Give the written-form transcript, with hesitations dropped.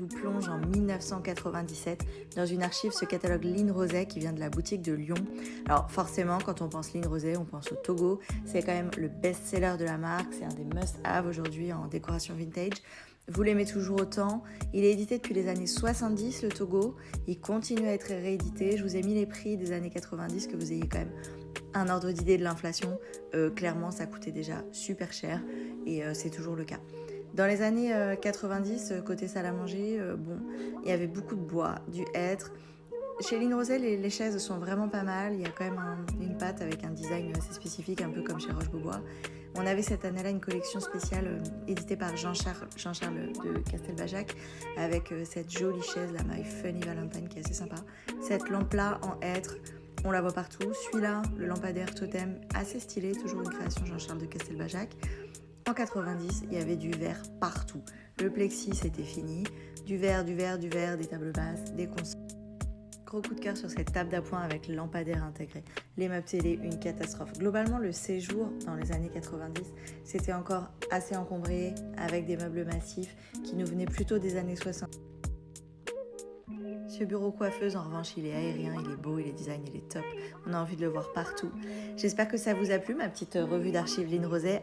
vous plonge en 1997 dans une archive, ce catalogue Line Roset qui vient de la boutique de Lyon. Alors forcément, quand on pense Line Roset, on pense au Togo. C'est quand même le best-seller de la marque, c'est un des must-have aujourd'hui en décoration vintage. Vous l'aimez toujours autant. Il est édité depuis les années 70, le Togo. Il continue à être réédité. Je vous ai mis les prix des années 90, que vous ayez quand même un ordre d'idée de l'inflation. Clairement, ça coûtait déjà super cher et c'est toujours le cas. Dans les années 90, côté salle à manger, il y avait beaucoup de bois, du hêtre. Chez Line Roset, les chaises sont vraiment pas mal. Il y a quand même une patte avec un design assez spécifique, un peu comme chez Roche-Beaubois. On avait cette année-là une collection spéciale éditée par Jean-Charles de Castelbajac avec cette jolie chaise, la My Funny Valentine, qui est assez sympa. Cette lampe-là en hêtre, on la voit partout. Celui-là, le lampadaire totem, assez stylé, toujours une création Jean-Charles de Castelbajac. En 90, il y avait du verre partout. Le plexi, c'était fini. Du verre, des tables basses, des consoles. Gros coup de cœur sur cette table d'appoint avec lampadaire intégré. Les meubles télé, une catastrophe. Globalement, le séjour dans les années 90, c'était encore assez encombré avec des meubles massifs qui nous venaient plutôt des années 60. Ce bureau coiffeuse, en revanche, il est aérien, il est beau, il est design, il est top. On a envie de le voir partout. J'espère que ça vous a plu, ma petite revue d'archives Line Roset.